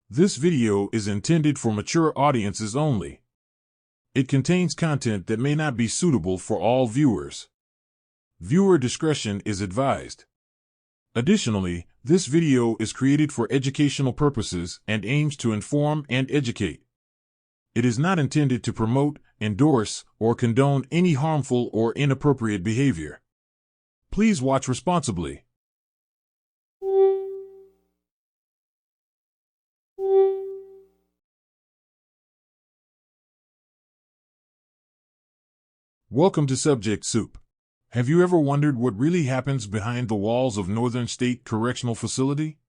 This video is intended for mature audiences only. It contains content that may not be suitable for all viewers. Viewer discretion is advised. Additionally, this video is created for educational purposes and aims to inform and educate. It is not intended to promote, endorse, or condone any harmful or inappropriate behavior. Please watch responsibly. Welcome to Subject Soup. Have you ever wondered what really happens behind the walls of Northern State Correctional Facility?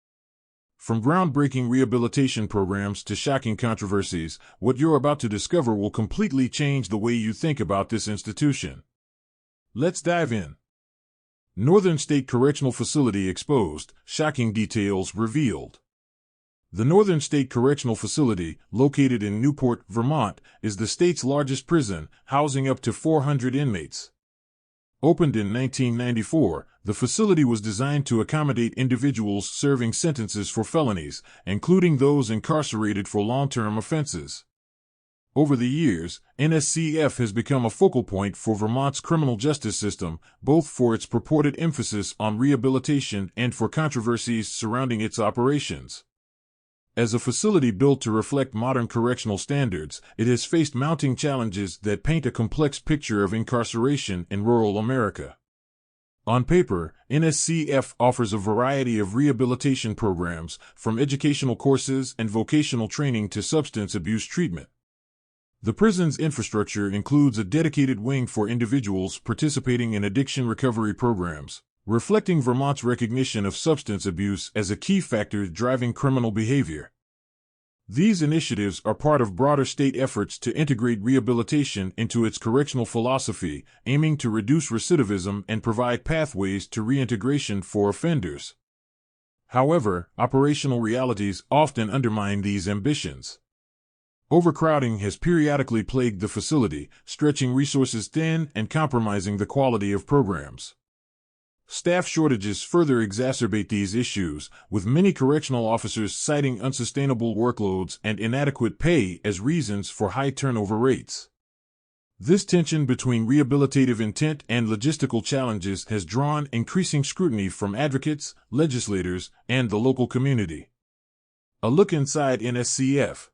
From groundbreaking rehabilitation programs to shocking controversies, what you're about to discover will completely change the way you think about this institution. Let's dive in. Northern State Correctional Facility Exposed, shocking details revealed. The Northern State Correctional Facility, located in Newport, Vermont, is the state's largest prison, housing up to 400 inmates. Opened in 1994, the facility was designed to accommodate individuals serving sentences for felonies, including those incarcerated for long-term offenses. Over the years, NSCF has become a focal point for Vermont's criminal justice system, both for its purported emphasis on rehabilitation and for controversies surrounding its operations. As a facility built to reflect modern correctional standards, it has faced mounting challenges that paint a complex picture of incarceration in rural America. On paper, NSCF offers a variety of rehabilitation programs, from educational courses and vocational training to substance abuse treatment. The prison's infrastructure includes a dedicated wing for individuals participating in addiction recovery programs, reflecting Vermont's recognition of substance abuse as a key factor driving criminal behavior. These initiatives are part of broader state efforts to integrate rehabilitation into its correctional philosophy, aiming to reduce recidivism and provide pathways to reintegration for offenders. However, operational realities often undermine these ambitions. Overcrowding has periodically plagued the facility, stretching resources thin and compromising the quality of programs. Staff shortages further exacerbate these issues, with many correctional officers citing unsustainable workloads and inadequate pay as reasons for high turnover rates. This tension between rehabilitative intent and logistical challenges has drawn increasing scrutiny from advocates, legislators, and the local community. A look inside NSCF.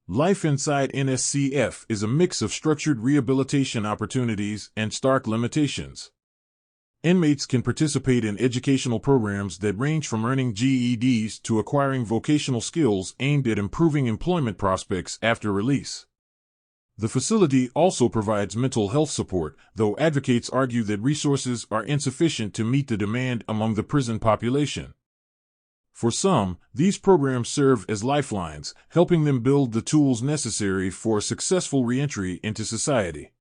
Life inside NSCF is a mix of structured rehabilitation opportunities and stark limitations. Inmates can participate in educational programs that range from earning GEDs to acquiring vocational skills aimed at improving employment prospects after release. The facility also provides mental health support, though advocates argue that resources are insufficient to meet the demand among the prison population. For some, these programs serve as lifelines, helping them build the tools necessary for a successful reentry into society.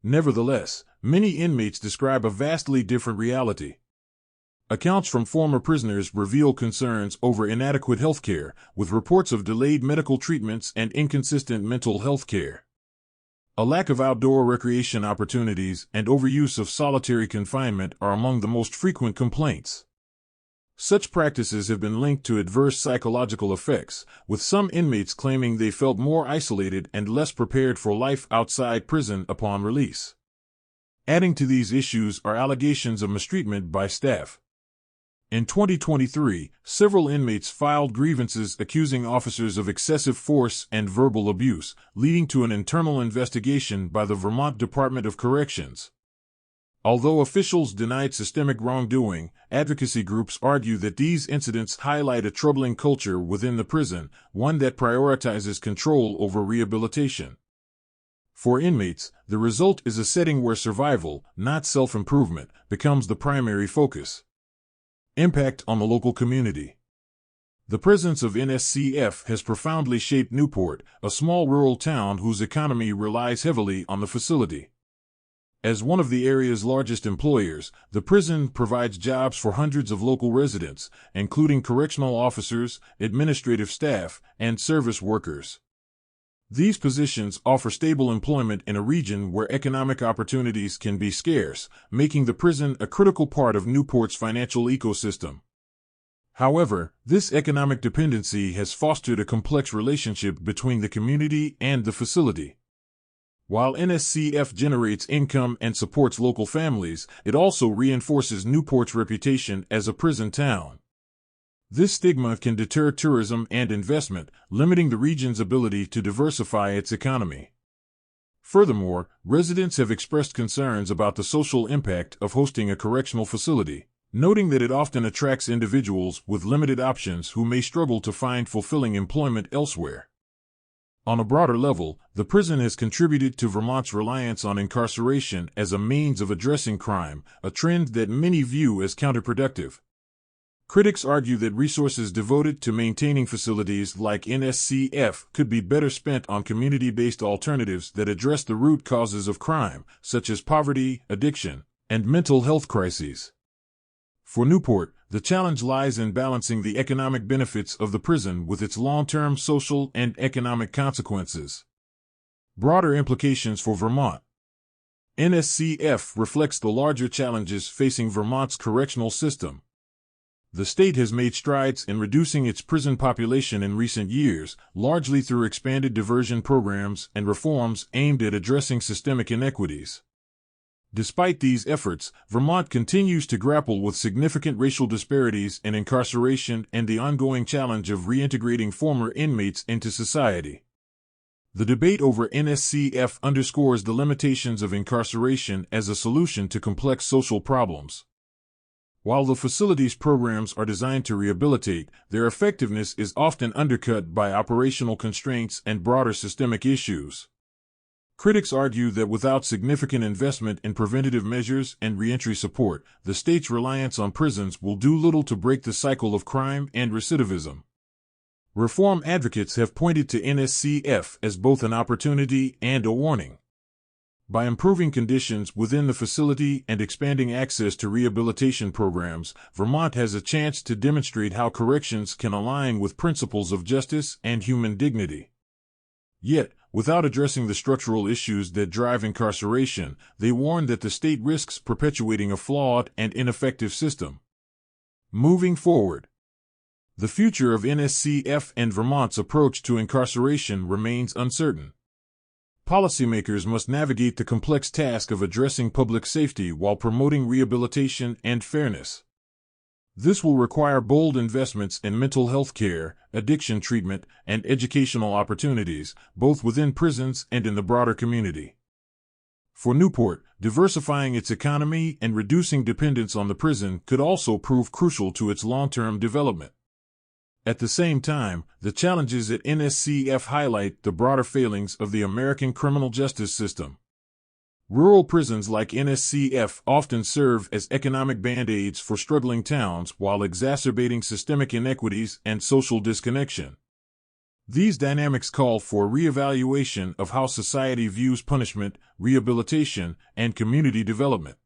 Nevertheless, many inmates describe a vastly different reality. Accounts from former prisoners reveal concerns over inadequate health care, with reports of delayed medical treatments and inconsistent mental health care. A lack of outdoor recreation opportunities and overuse of solitary confinement are among the most frequent complaints. Such practices have been linked to adverse psychological effects, with some inmates claiming they felt more isolated and less prepared for life outside prison upon release. Adding to these issues are allegations of mistreatment by staff. In 2023, several inmates filed grievances accusing officers of excessive force and verbal abuse, leading to an internal investigation by the Vermont Department of Corrections. Although officials denied systemic wrongdoing, advocacy groups argue that these incidents highlight a troubling culture within the prison, one that prioritizes control over rehabilitation. For inmates, the result is a setting where survival, not self-improvement, becomes the primary focus. Impact on the local community. The presence of NSCF has profoundly shaped Newport, a small rural town whose economy relies heavily on the facility. As one of the area's largest employers, the prison provides jobs for hundreds of local residents, including correctional officers, administrative staff, and service workers. These positions offer stable employment in a region where economic opportunities can be scarce, making the prison a critical part of Newport's financial ecosystem. However, this economic dependency has fostered a complex relationship between the community and the facility. While NSCF generates income and supports local families, it also reinforces Newport's reputation as a prison town. This stigma can deter tourism and investment, limiting the region's ability to diversify its economy. Furthermore, residents have expressed concerns about the social impact of hosting a correctional facility, noting that it often attracts individuals with limited options who may struggle to find fulfilling employment elsewhere. On a broader level, the prison has contributed to Vermont's reliance on incarceration as a means of addressing crime, a trend that many view as counterproductive. Critics argue that resources devoted to maintaining facilities like NSCF could be better spent on community-based alternatives that address the root causes of crime, such as poverty, addiction, and mental health crises. For Newport, the challenge lies in balancing the economic benefits of the prison with its long-term social and economic consequences. Broader implications for Vermont. NSCF reflects the larger challenges facing Vermont's correctional system. The state has made strides in reducing its prison population in recent years, largely through expanded diversion programs and reforms aimed at addressing systemic inequities. Despite these efforts, Vermont continues to grapple with significant racial disparities in incarceration and the ongoing challenge of reintegrating former inmates into society. The debate over NSCF underscores the limitations of incarceration as a solution to complex social problems. While the facility's programs are designed to rehabilitate, their effectiveness is often undercut by operational constraints and broader systemic issues. Critics argue that without significant investment in preventative measures and reentry support, the state's reliance on prisons will do little to break the cycle of crime and recidivism. Reform advocates have pointed to NSCF as both an opportunity and a warning. By improving conditions within the facility and expanding access to rehabilitation programs, Vermont has a chance to demonstrate how corrections can align with principles of justice and human dignity. Yet, without addressing the structural issues that drive incarceration, they warn that the state risks perpetuating a flawed and ineffective system. Moving forward, the future of NSCF and Vermont's approach to incarceration remains uncertain. Policymakers must navigate the complex task of addressing public safety while promoting rehabilitation and fairness. This will require bold investments in mental health care, addiction treatment, and educational opportunities, both within prisons and in the broader community. For Newport, diversifying its economy and reducing dependence on the prison could also prove crucial to its long-term development. At the same time, the challenges at NSCF highlight the broader failings of the American criminal justice system. Rural prisons like NSCF often serve as economic band-aids for struggling towns while exacerbating systemic inequities and social disconnection. These dynamics call for reevaluation of how society views punishment, rehabilitation, and community development.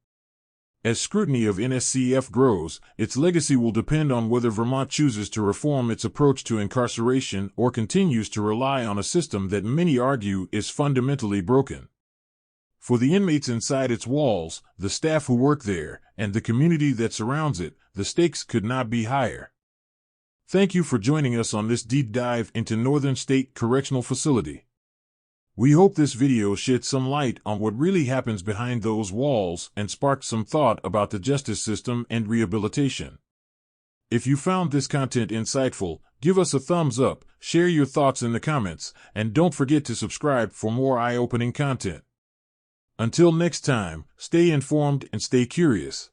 As scrutiny of NSCF grows, its legacy will depend on whether Vermont chooses to reform its approach to incarceration or continues to rely on a system that many argue is fundamentally broken. For the inmates inside its walls, the staff who work there, and the community that surrounds it, the stakes could not be higher. Thank you for joining us on this deep dive into Northern State Correctional Facility. We hope this video shed some light on what really happens behind those walls and sparked some thought about the justice system and rehabilitation. If you found this content insightful, give us a thumbs up, share your thoughts in the comments, and don't forget to subscribe for more eye-opening content. Until next time, stay informed and stay curious.